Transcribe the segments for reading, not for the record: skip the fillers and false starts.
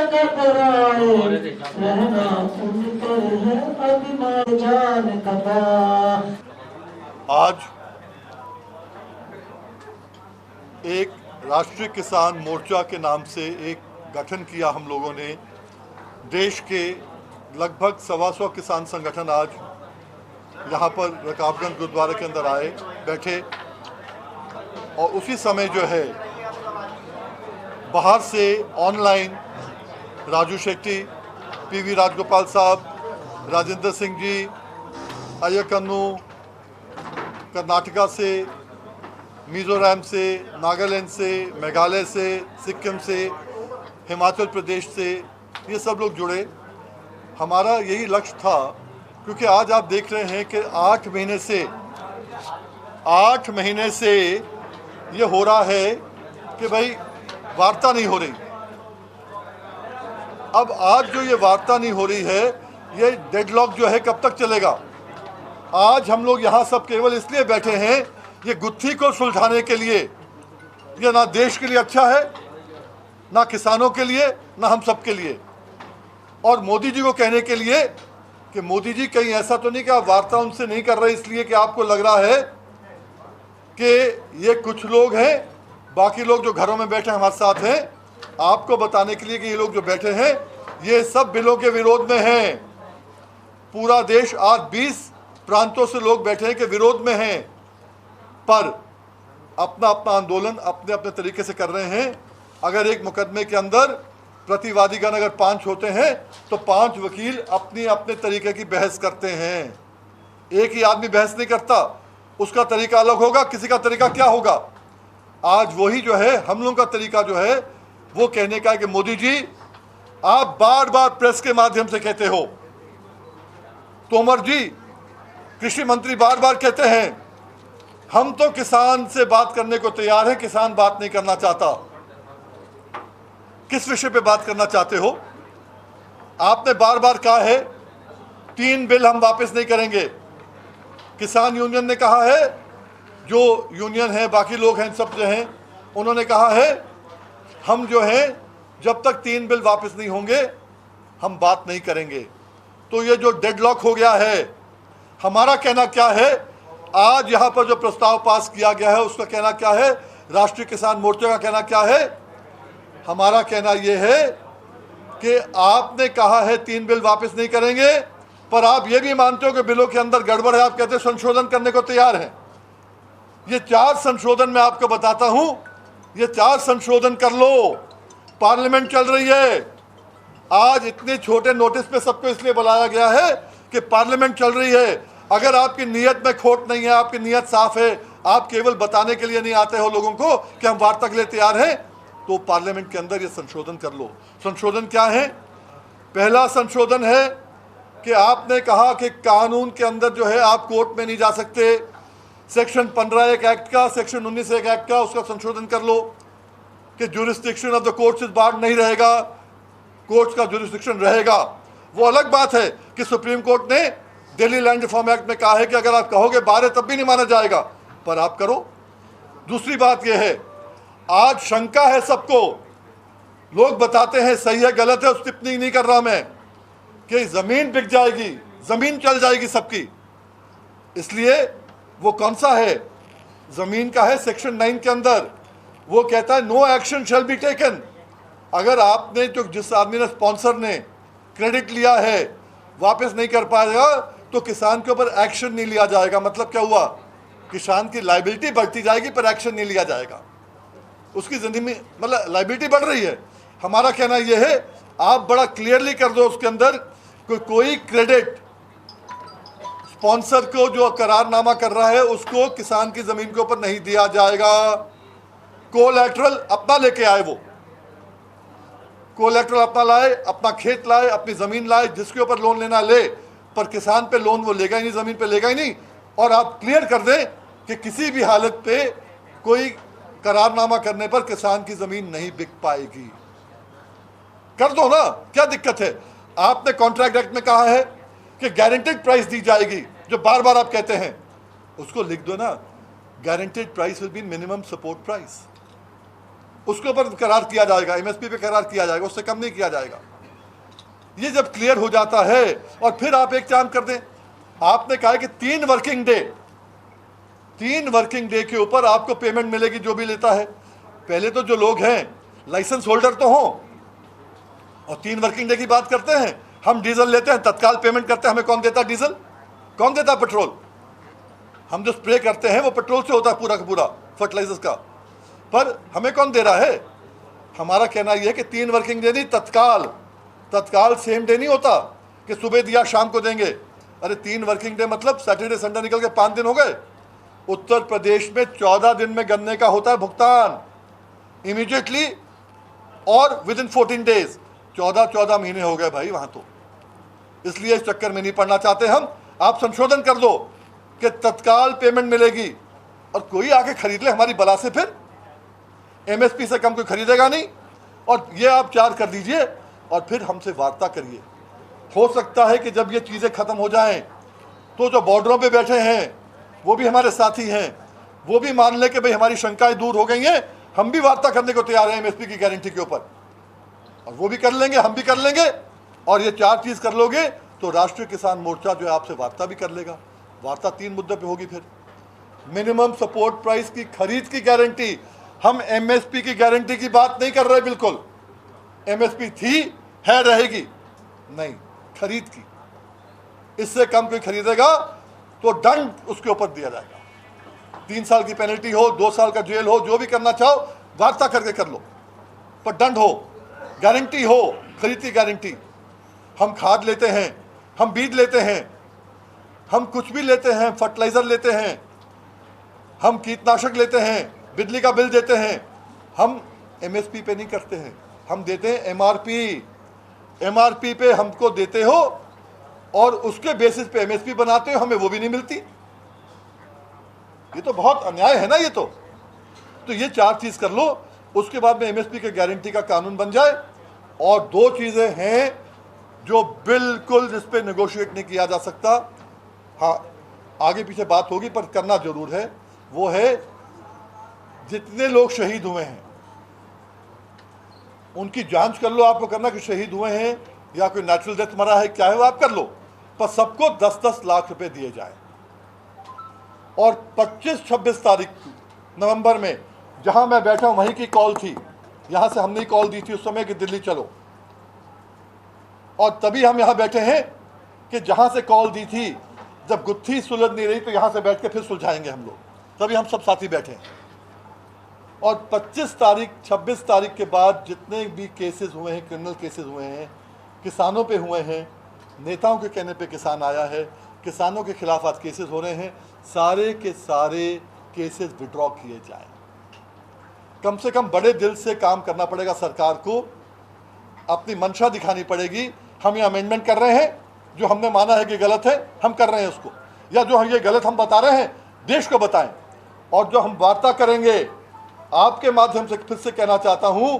घबराए रहना उन पर है अभिमान जान कबा। आज एक राष्ट्रीय किसान मोर्चा के नाम से एक गठन किया हम लोगों ने। देश के लगभग 125 किसान संगठन आज यहाँ पर रकाबगंज गुरुद्वारे के अंदर आए बैठे, और उसी समय जो है बाहर से ऑनलाइन राजू शेट्टी, पीवी राजगोपाल साहब, राजेंद्र सिंह जी, अय्यकन्नू, कर्नाटका से, मिज़ोरम से, नागालैंड से, मेघालय से, सिक्किम से, हिमाचल प्रदेश से, ये सब लोग जुड़े। हमारा यही लक्ष्य था, क्योंकि आज आप देख रहे हैं कि 8 महीने से ये हो रहा है कि भाई वार्ता नहीं हो रही। अब आज जो ये वार्ता नहीं हो रही है, ये डेडलॉक जो है कब तक चलेगा। आज हम लोग यहाँ सब केवल इसलिए बैठे हैं, ये गुत्थी को सुलझाने के लिए। ये ना देश के लिए अच्छा है, ना किसानों के लिए, ना हम सब के लिए। और मोदी जी को कहने के लिए कि मोदी जी कहीं ऐसा तो नहीं कि आप वार्ता उनसे नहीं कर रहे इसलिए कि आपको लग रहा है कि ये कुछ लोग हैं, बाकी लोग जो घरों में बैठे हमारे साथ हैं, आपको बताने के लिए कि ये लोग जो बैठे हैं ये सब बिलों के विरोध में हैं। पूरा देश आज 20 प्रांतों से लोग बैठे हैं कि विरोध में हैं, पर अपना अपना आंदोलन अपने अपने तरीके से कर रहे हैं। अगर एक मुकदमे के अंदर प्रतिवादीगण अगर 5 होते हैं तो 5 वकील अपनी अपने तरीके की बहस करते हैं। एक ही आदमी बहस नहीं करता, उसका तरीका अलग होगा, किसी का तरीका क्या होगा। आज वही जो है हम लोगों का तरीका जो है वो कहने का है कि मोदी जी आप बार बार प्रेस के माध्यम से कहते हो, तोमर जी कृषि मंत्री बार बार कहते हैं हम तो किसान से बात करने को तैयार हैं, किसान बात नहीं करना चाहता। किस विषय पे बात करना चाहते हो। आपने बार बार कहा है 3 बिल हम वापस नहीं करेंगे। किसान यूनियन ने कहा है, जो यूनियन है बाकी लोग हैं सब जो हैं, उन्होंने कहा है हम जो हैं जब तक 3 बिल वापस नहीं होंगे हम बात नहीं करेंगे। तो ये जो डेडलॉक हो गया है, हमारा कहना क्या है, आज यहाँ पर जो प्रस्ताव पास किया गया है उसका कहना क्या है, राष्ट्रीय किसान मोर्चा का कहना क्या है। हमारा कहना ये है कि आपने कहा है 3 बिल वापस नहीं करेंगे, पर आप ये भी मानते हो कि बिलों के अंदर गड़बड़ है, आप कहते हैं संशोधन करने को तैयार हैं। ये 4 संशोधन मैं आपको बताता हूं, ये 4 संशोधन कर लो। पार्लियामेंट चल रही है, आज इतने छोटे नोटिस पे सबको इसलिए बुलाया गया है कि पार्लियामेंट चल रही है। अगर आपकी नीयत में खोट नहीं है, आपकी नीयत साफ है, आप केवल बताने के लिए नहीं आते हो लोगों को कि हम वार्ता के लिए तैयार हैं, तो पार्लियामेंट के अंदर ये संशोधन कर लो। संशोधन क्या है। पहला संशोधन है कि आपने कहा कि कानून के अंदर जो है आप कोर्ट में नहीं जा सकते। सेक्शन 15 एक एक्ट का, सेक्शन 19 एक एक्ट का, उसका संशोधन कर लो कि जुरिस्डिक्शन ऑफ द कोर्ट्स इस बार नहीं रहेगा, कोर्ट्स का जुरिस्डिक्शन रहेगा। वो अलग बात है कि सुप्रीम कोर्ट ने दिल्ली लैंड रिफॉर्म एक्ट में कहा है कि अगर आप कहोगे 12 तब भी नहीं माना जाएगा, पर आप करो। दूसरी बात यह है, आज शंका है सबको, लोग बताते हैं सही है गलत है, उस टिप्पणी नहीं कर रहा मैं, कि ज़मीन बिक जाएगी, ज़मीन चल जाएगी सबकी। इसलिए वो कौन सा है, ज़मीन का है सेक्शन 9 के अंदर। वो कहता है no action shall be taken. अगर आपने जो जिस आदमी ने स्पॉन्सर ने क्रेडिट लिया है वापस नहीं कर पाएगा तो किसान के ऊपर एक्शन नहीं लिया जाएगा। मतलब क्या हुआ, किसान की लाइबिलिटी बढ़ती जाएगी पर एक्शन नहीं लिया जाएगा। उसकी ज़िंदगी में मतलब लाइबिलिटी बढ़ रही है। हमारा कहना यह है आप बड़ा क्लियरली कर दो उसके अंदर कोई क्रेडिट स्पॉन्सर को जो करारनामा कर रहा है उसको किसान की ज़मीन के ऊपर नहीं दिया जाएगा। कोलैटरल अपना लेके आए, वो कोलैटरल अपना लाए, अपना खेत लाए, अपनी ज़मीन लाए, जिसके ऊपर लोन लेना ले, पर किसान पे लोन वो लेगा ही नहीं, ज़मीन पे लेगा ही नहीं। और आप क्लियर कर दें कि किसी भी हालत पे कोई करारनामा करने पर किसान की ज़मीन नहीं बिक पाएगी। कर दो ना, क्या दिक्कत है। आपने कॉन्ट्रैक्ट एक्ट में कहा है कि गारंटीड प्राइस दी जाएगी, जो बार बार आप कहते हैं, उसको लिख दो ना, guaranteed price will be minimum support price. उसके ऊपर करार किया जाएगा, एमएसपी पे करार किया जाएगा, उससे कम नहीं किया जाएगा। ये जब क्लियर हो जाता है और फिर आप एक काम कर दें, आपने कहा कि 3 वर्किंग डे के ऊपर आपको पेमेंट मिलेगी जो भी लेता है। पहले तो जो लोग हैं लाइसेंस होल्डर तो हों, और 3 वर्किंग डे की बात करते हैं। हम डीजल लेते हैं, तत्काल पेमेंट करते हैं, हमें कौन देता डीजल, कौन देता पेट्रोल? हम जो स्प्रे करते हैं वो पेट्रोल से होता है पूरा का पूरा, फर्टिलाइजर्स का, पर हमें कौन दे रहा है? हमारा कहना यह है कि 3 वर्किंग डे नहीं, तत्काल सेम डे नहीं होता कि सुबह दिया शाम को देंगे। अरे 3 वर्किंग डे मतलब सैटरडे संडे निकल के 5 दिन हो गए। उत्तर प्रदेश में 14 दिन में गन्ने का होता है भुगतान, इमीडिएटली और विद इन 14 डेज। 14 महीने हो गए भाई वहां तो, इसलिए इस चक्कर में नहीं पड़ना चाहते हम। आप संशोधन कर दो कि तत्काल पेमेंट मिलेगी, और कोई आके खरीद ले हमारी बला से, फिर एमएसपी से कम कोई खरीदेगा नहीं। और ये आप 4 कर दीजिए और फिर हमसे वार्ता करिए। हो सकता है कि जब ये चीज़ें ख़त्म हो जाएं तो जो बॉर्डरों पे बैठे हैं वो भी हमारे साथी हैं, वो भी मान लें कि भाई हमारी शंकाएं दूर हो गई हैं, हम भी वार्ता करने को तैयार हैं एमएसपी की गारंटी के ऊपर, और वो भी कर लेंगे, हम भी कर लेंगे। और ये 4 चीज़ कर लोगे तो राष्ट्रीय किसान मोर्चा जो है आपसे वार्ता भी कर लेगा। वार्ता 3 मुद्दों पे होगी। फिर मिनिमम सपोर्ट प्राइस की खरीद की गारंटी, हम एमएसपी की गारंटी की बात नहीं कर रहे। बिल्कुल एमएसपी थी, है, रहेगी, नहीं, खरीद की। इससे कम कोई खरीदेगा तो दंड उसके ऊपर दिया जाएगा। 3 साल की पेनल्टी हो, 2 साल का जेल हो, जो भी करना चाहो वार्ता करके कर लो, पर दंड हो, गारंटी हो, खरीद की गारंटी। हम खाद लेते हैं, हम बीज लेते हैं, हम कुछ भी लेते हैं, फर्टिलाइजर लेते हैं, हम कीटनाशक लेते हैं, बिजली का बिल देते हैं, हम एमएसपी पे नहीं करते हैं, हम देते हैं एमआरपी पे हमको देते हो और उसके बेसिस पे एमएसपी बनाते हो, हमें वो भी नहीं मिलती। ये तो बहुत अन्याय है ना। ये तो ये 4 चीज़ कर लो, उसके बाद में एमएसपी के गारंटी का कानून बन जाए। और 2 चीज़ें हैं जो बिल्कुल जिस पे नेगोशिएट नहीं किया जा सकता। हाँ, आगे पीछे बात होगी पर करना जरूर है। वो है जितने लोग शहीद हुए हैं उनकी जांच कर लो। आपको करना कि शहीद हुए हैं या कोई नेचुरल डेथ मरा है, क्या है वो आप कर लो, पर सबको 10-10 लाख रुपए दिए जाए। और 25-26 तारीख नवंबर में जहां मैं बैठा हूं वहीं की कॉल थी, यहां से हमने कॉल दी थी उस समय कि दिल्ली चलो, और तभी हम यहां बैठे हैं कि जहां से कॉल दी थी, जब गुत्थी सुलझ नहीं रही तो यहां से बैठ के फिर सुलझाएंगे हम लोग, तभी हम सब साथी बैठे हैं। और 25 तारीख 26 तारीख के बाद जितने भी केसेस हुए हैं, क्रिमिनल केसेस हुए हैं, किसानों पे हुए हैं, नेताओं के कहने पे किसान आया है, किसानों के खिलाफ आज केसेस हो रहे हैं, सारे के सारे केसेस विड्रॉ किए जाएं। कम से कम बड़े दिल से काम करना पड़ेगा सरकार को, अपनी मंशा दिखानी पड़ेगी। हम ये अमेंडमेंट कर रहे हैं, जो हमने माना है कि गलत है हम कर रहे हैं उसको, या जो हम ये गलत हम बता रहे हैं देश को बताएं। और जो हम वार्ता करेंगे, आपके माध्यम से फिर से कहना चाहता हूं,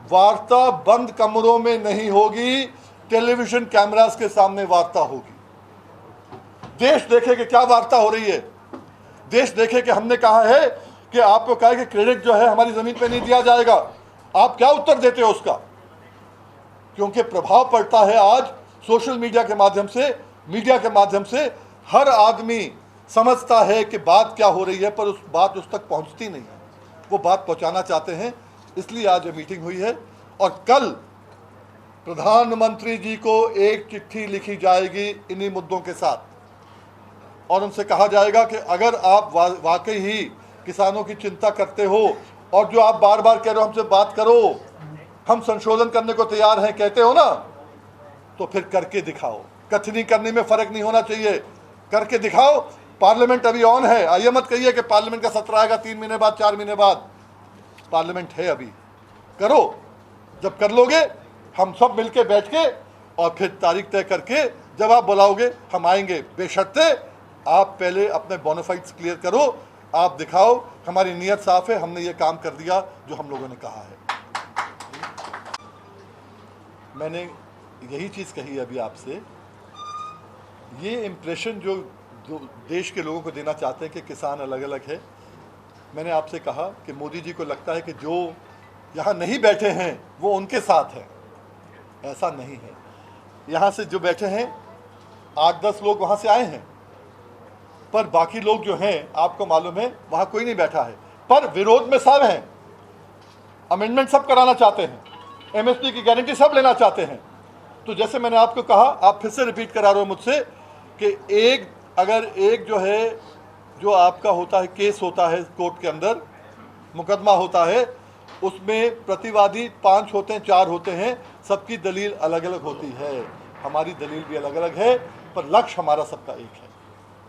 वार्ता बंद कमरों में नहीं होगी, टेलीविजन कैमरास के सामने वार्ता होगी। देश देखे कि क्या वार्ता हो रही है, देश देखे कि हमने कहा है कि आपको कहा है कि क्रेडिट जो है हमारी जमीन पे नहीं दिया जाएगा, आप क्या उत्तर देते हो उसका? क्योंकि प्रभाव पड़ता है आज सोशल मीडिया के माध्यम से, मीडिया के माध्यम से हर आदमी समझता है कि बात क्या हो रही है, पर उस बात उस तक पहुंचती नहीं है। वो बात पहुंचाना चाहते हैं, इसलिए आज ये मीटिंग हुई है। और कल प्रधानमंत्री जी को एक चिट्ठी लिखी जाएगी इन्हीं मुद्दों के साथ, और उनसे कहा जाएगा कि अगर आप वाकई ही किसानों की चिंता करते हो, और जो आप बार बार कह रहे हो हमसे बात करो, हम संशोधन करने को तैयार हैं कहते हो ना, तो फिर करके दिखाओ। कथनी करने में फर्क नहीं होना चाहिए, करके दिखाओ। पार्लियामेंट अभी ऑन है, आइए मत कहिए कि पार्लियामेंट का सत्र आएगा 3 महीने बाद, 4 महीने बाद। पार्लियामेंट है अभी, करो। जब कर लोगे हम सब मिलके बैठ के, और फिर तारीख तय करके जब आप बुलाओगे हम आएंगे। बेशर्ते आप पहले अपने बोनाफाइड्स क्लियर करो, आप दिखाओ हमारी नीयत साफ है, हमने ये काम कर दिया जो हम लोगों ने कहा है। मैंने यही चीज़ कही अभी आपसे, ये इम्प्रेशन जो देश के लोगों को देना चाहते हैं कि किसान अलग अलग है। मैंने आपसे कहा कि मोदी जी को लगता है कि जो यहाँ नहीं बैठे हैं वो उनके साथ हैं, ऐसा नहीं है। यहाँ से जो बैठे हैं 8-10 लोग वहाँ से आए हैं, पर बाकी लोग जो हैं आपको मालूम है वहाँ कोई नहीं बैठा है, पर विरोध में सब हैं, अमेंडमेंट सब कराना चाहते हैं, एमएसपी की गारंटी सब लेना चाहते हैं। तो जैसे मैंने आपको कहा, आप फिर से रिपीट करा रहे हो मुझसे कि अगर एक जो है जो आपका होता है केस होता है कोर्ट के अंदर, मुकदमा होता है, उसमें प्रतिवादी 5 होते हैं 4 होते हैं, सबकी दलील अलग अलग होती है, हमारी दलील भी अलग अलग है, पर लक्ष्य हमारा सबका एक है।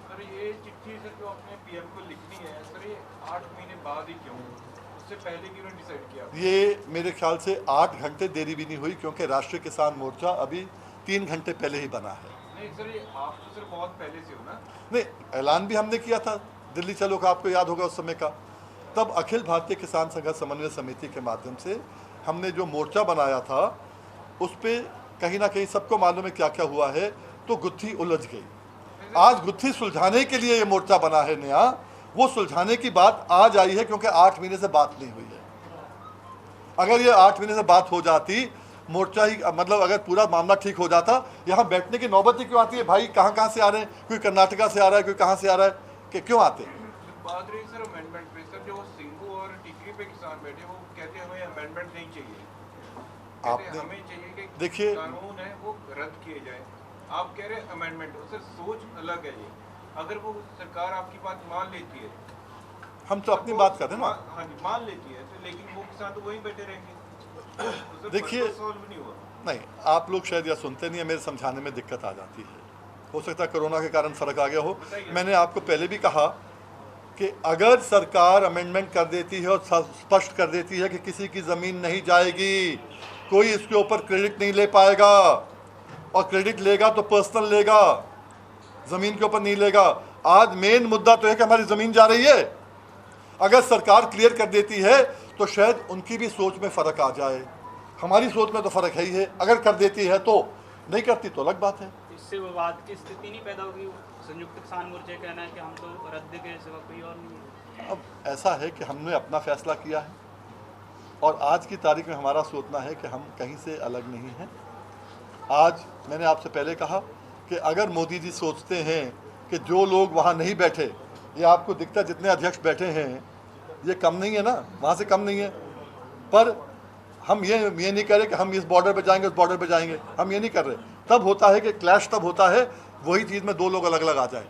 सर ये चिट्ठी सर जो आपने पीएम को लिखनी है सर, ये 8 महीने बाद ही क्यों, उससे पहले क्यों नहीं डिसाइड किया? ये मेरे ख्याल से 8 घंटे देरी भी नहीं हुई, क्योंकि राष्ट्रीय किसान मोर्चा अभी 3 घंटे पहले ही बना है। नहीं सर, ये आप तो सर बहुत पहले से हो ना। नहीं, ऐलान भी हमने किया था दिल्ली चलो का, आपको याद होगा उस समय का। तब अखिल भारतीय किसान संघर्ष समन्वय समिति के माध्यम से हमने जो मोर्चा बनाया था, उस पर कहीं ना कहीं सबको मालूम है क्या क्या हुआ है, तो गुत्थी उलझ गई। आज गुत्थी सुलझाने के लिए ये मोर्चा बना है नया, वो सुलझाने की बात आज आई है, क्योंकि 8 महीने से बात नहीं हुई है। अगर ये 8 महीने से बात हो जाती, मोर्चा ही मतलब अगर पूरा मामला ठीक हो जाता, यहाँ बैठने की नौबत ही क्यों आती है भाई? कहाँ कहाँ से आ रहे हैं, कोई कर्नाटका से आ रहा है, कोई कहाँ से आ रहा है, कि क्यों आते? बात रही सर अमेंडमेंट पे, सर जो सिंघू और टिकरी पे किसान बैठे वो कहते हैं हमें अमेंडमेंट नहीं चाहिए, कहते हमें चाहिए कि देखिए, कानून है वो रद्द किए जाए। आप कह रहे हैं अमेंडमेंट, सर सोच अलग है ये। अगर वो सरकार आपकी बात मान लेती है, हम तो अपनी बात कर रहे हैं ना। हाँ जी, मान लेती है तो, लेकिन वो किसान तो वहीं बैठे रहेंगे, तो देखिए, सॉल्व नहीं हुआ। नहीं, आप लोग शायद यह सुनते नहीं है, मेरे समझाने में दिक्कत आ जाती है, हो सकता है कोरोना के कारण फर्क आ गया हो। मैंने आपको पहले भी कहा कि अगर सरकार अमेंडमेंट कर देती है और स्पष्ट कर देती है कि किसी की ज़मीन नहीं जाएगी, कोई इसके ऊपर क्रेडिट नहीं ले पाएगा, और क्रेडिट लेगा तो पर्सनल लेगा, ज़मीन के ऊपर नहीं लेगा। आज मेन मुद्दा तो है कि हमारी ज़मीन जा रही है। अगर सरकार क्लियर कर देती है तो शायद उनकी भी सोच में फ़र्क आ जाए, हमारी सोच में तो फ़र्क है ही है। अगर कर देती है तो, नहीं करती तो अलग बात है। इससे विवाद की स्थिति नहीं पैदा होगी? संयुक्त किसान मोर्चे कहना है कि हम तो रद्द के सिवा कोई और नहीं है। अब ऐसा है कि हमने अपना फैसला किया है, और आज की तारीख में हमारा सोचना है कि हम कहीं से अलग नहीं हैं। आज मैंने आपसे पहले कहा कि अगर मोदी जी सोचते हैं कि जो लोग वहाँ नहीं बैठे, ये आपको दिखता है जितने अध्यक्ष बैठे हैं ये कम नहीं है ना, वहाँ से कम नहीं है, पर हम ये नहीं कर रहे कि हम इस बॉर्डर पे जाएंगे उस बॉर्डर पे जाएंगे, हम ये नहीं कर रहे। तब होता है कि क्लैश तब होता है, वही चीज़ में 2 लोग अलग अलग आ जाए।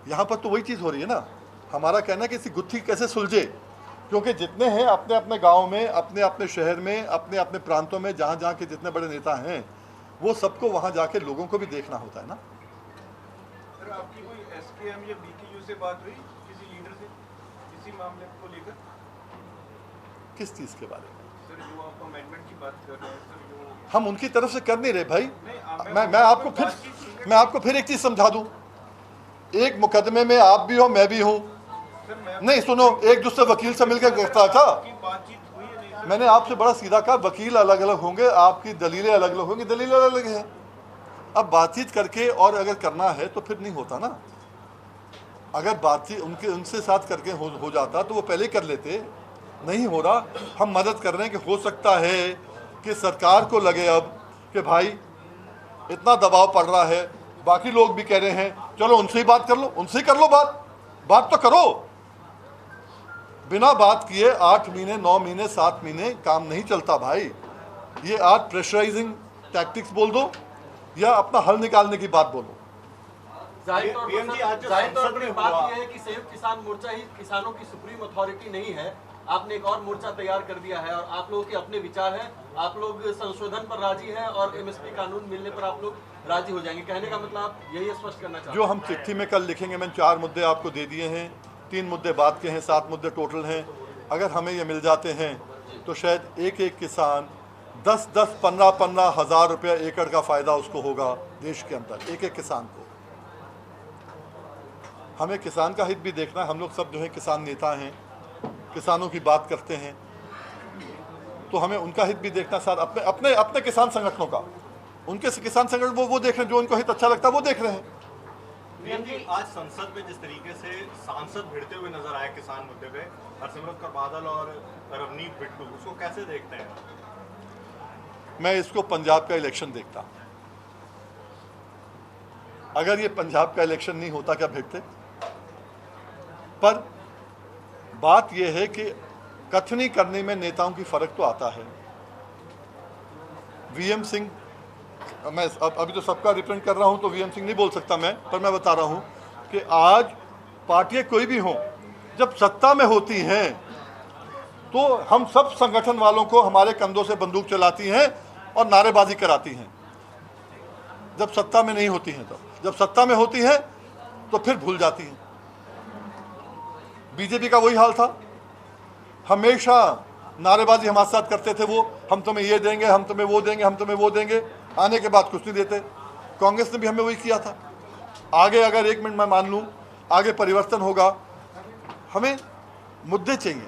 यहाँ पर तो वही चीज़ हो रही है ना। हमारा कहना है कि इसी गुत्थी कैसे सुलझे, क्योंकि जितने हैं अपने अपने गाँव में, अपने अपने शहर में, अपने अपने प्रांतों में, जहाँ जहाँ के जितने बड़े नेता हैं, वो सबको वहाँ जाके लोगों को भी देखना होता है ना। सर आपकी कोई एसकेएम या बीकेयू से बात हुई किसी लीडर से इसी मामले को लेकर? किस चीज़ के बारे में? सर जो आप अमेंडमेंट की बात कर रहे हैं सर, जो हम उनकी तरफ से कर नहीं रहे भाई। नहीं, मैं आपको फिर एक चीज़ समझा दूं। एक मुकदमे में आप भी हो, मैं भी हूं। नहीं सुनो, एक दूसरे वकील से मिलकर गिरफ्तार था। बातचीत हुई है नहीं सर? मैंने आपसे बड़ा सीधा कहा, वकील अलग अलग होंगे, आपकी दलीलें अलग अलग होंगी, दलीलें अलग अलग हैं। अब बातचीत करके और अगर करना है तो फिर नहीं होता ना। अगर बातचीत उनसे साथ करके हो जाता तो वो पहले ही कर लेते। नहीं हो रहा, हम मदद कर रहे हैं कि हो सकता है कि सरकार को लगे अब कि भाई इतना दबाव पड़ रहा है, बाकी लोग भी कह रहे हैं चलो उनसे ही बात कर लो, उनसे ही कर लो बात तो करो। बिना बात किए 8 महीने 9 महीने 7 महीने काम नहीं चलता भाई। ये आज प्रेशराइजिंग टैक्टिक्स बोल दो या अपना हल निकालने की बात बोलो। जाहिर तौर पर बात यह है कि संयुक्त किसान मोर्चा ही किसानों की सुप्रीम अथॉरिटी नहीं है। आपने एक और मोर्चा तैयार कर दिया है और आप लोगों के अपने विचार हैं, आप लोग संशोधन पर राजी हैं और एमएसपी कानून मिलने पर आप लोग राजी हो जाएंगे। कहने का मतलब आप यही स्पष्ट करना चाहते हैं? जो हम चिट्ठी में कल लिखेंगे, मैंने 4 मुद्दे आपको दे दिए हैं, 3 मुद्दे बात के हैं, 7 मुद्दे टोटल हैं। अगर हमें ये मिल जाते हैं तो शायद एक एक किसान 10-10, 15-15 हज़ार रुपया एकड़ का फ़ायदा उसको होगा देश के अंदर, एक एक किसान को। हमें किसान का हित भी देखना है। हम लोग सब जो है किसान नेता हैं, किसानों की बात करते हैं, तो हमें उनका हित भी देखना, साथ अपने अपने अपने किसान संगठनों का, उनके किसान संगठन वो देख रहे हैं, जो उनको हित अच्छा लगता है वो देख रहे हैं। वीएम जी, आज संसद में जिस तरीके से सांसद भिड़ते हुए नजर आए किसान मुद्दे पे, हरसिमरत कौर बादल और रवनीत बिट्टू, उसको कैसे देखते हैं? मैं इसको पंजाब का इलेक्शन देखता। अगर ये पंजाब का इलेक्शन नहीं होता क्या भिड़ते? पर बात यह है कि कथनी करने में नेताओं की फर्क तो आता है। वीएम सिंह, मैं अभी तो सबका रिप्रेजेंट कर रहा हूं तो वीएम सिंह नहीं बोल सकता मैं, पर मैं बता रहा हूं कि आज पार्टियां कोई भी हों, जब सत्ता में होती हैं तो हम सब संगठन वालों को हमारे कंधों से बंदूक चलाती हैं और नारेबाजी कराती हैं। जब सत्ता में नहीं होती हैं, तो जब सत्ता में होती हैं तो फिर भूल जाती हैं। बीजेपी का वही हाल था, हमेशा नारेबाजी हमारे साथ करते थे वो, हम तुम्हें ये देंगे, हम तुम्हें वो देंगे, हम तुम्हें वो देंगे, आने के बाद कुछ नहीं देते। कांग्रेस ने भी हमें वही किया था। आगे अगर 1 मिनट मैं मान लूँ, आगे परिवर्तन होगा, हमें मुद्दे चाहिए।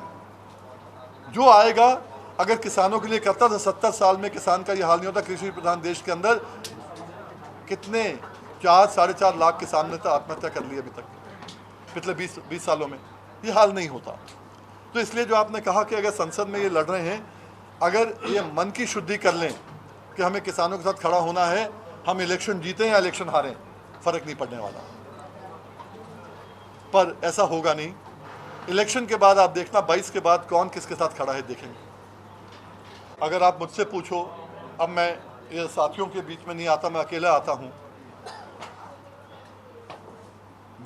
जो आएगा, अगर किसानों के लिए करता था, 70 साल में किसान का ये हाल नहीं होता। कृषि प्रधान देश के अंदर कितने 4-4.5 लाख किसान ने तो आत्महत्या कर ली अभी तक, पिछले 20 सालों में। ये हाल नहीं होता। तो इसलिए जो आपने कहा कि अगर संसद में ये लड़ रहे हैं, अगर ये मन की शुद्धि कर लें कि हमें किसानों के साथ खड़ा होना है, हम इलेक्शन जीतें या इलेक्शन हारें, फर्क नहीं पड़ने वाला। पर ऐसा होगा नहीं। इलेक्शन के बाद आप देखना, 22 के बाद कौन किसके साथ खड़ा है देखेंगे। अगर आप मुझसे पूछो, अब मैं ये साथियों के बीच में नहीं आता, मैं अकेला आता हूं।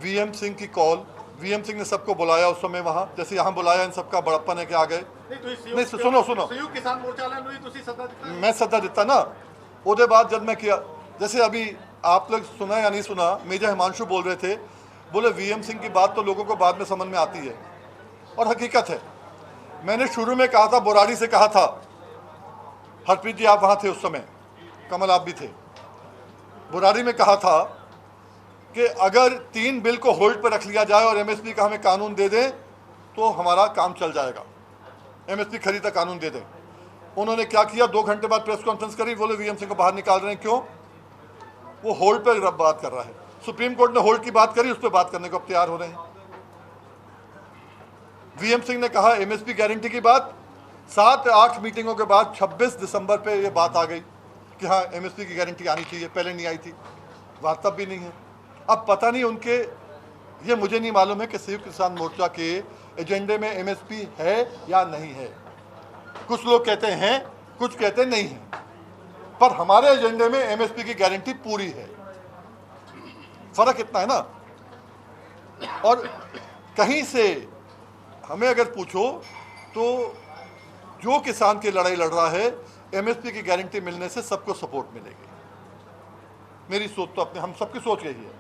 वीएम सिंह की कॉल, वीएम सिंह ने सबको बुलाया उस समय वहां, जैसे यहां बुलाया, इन सबका बड़प्पन है कि आ गए। नहीं, सुनो संयुक्त किसान मोर्चा वाले ਨੂੰ ਤੁਸੀਂ ਸੱਦਾ ਦਿੱਤਾ? मैं सदा दिता ना। उसके बाद जब मैं किया, जैसे अभी आप लोग सुना या नहीं सुना, मेजर हिमांशु बोल रहे थे, बोले वीएम सिंह की बात तो लोगों को बाद में समझ में आती है, और हकीकत है। मैंने शुरू में कहा था, बुराड़ी से कहा था, हरप्रीत जी आप वहाँ थे उस समय, कमल आप भी थे, बुराड़ी में कहा था कि अगर 3 बिल को होल्ड पर रख लिया जाए और एमएसपी का हमें कानून दे दें तो हमारा काम चल जाएगा। एमएसपी खरीदा कानून दे दें। उन्होंने क्या किया, 2 घंटे बाद प्रेस कॉन्फ्रेंस करी, बोले वीएम सिंह को बाहर निकाल रहे हैं। क्यों? वो होल्ड पर बात कर रहा है। सुप्रीम कोर्ट ने होल्ड की बात करी, उस पर बात करने को अब तैयार हो रहे हैं। वीएम सिंह ने कहा एमएसपी गारंटी की बात, 7-8 मीटिंगों के बाद 26 दिसंबर पे ये बात आ गई कि हाँ एमएसपी की गारंटी आनी चाहिए, पहले नहीं आई थी, बात तब भी नहीं है। अब पता नहीं उनके, ये मुझे नहीं मालूम है कि संयुक्त किसान मोर्चा के एजेंडे में एमएसपी है या नहीं है। कुछ लोग कहते हैं, कुछ कहते नहीं हैं, पर हमारे एजेंडे में एमएसपी की गारंटी पूरी है। फर्क इतना है ना। और कहीं से हमें अगर पूछो तो जो किसान की लड़ाई लड़ रहा है, एमएसपी की गारंटी मिलने से सबको सपोर्ट मिलेगी। मेरी सोच तो अपने, हम सबकी सोच यही है।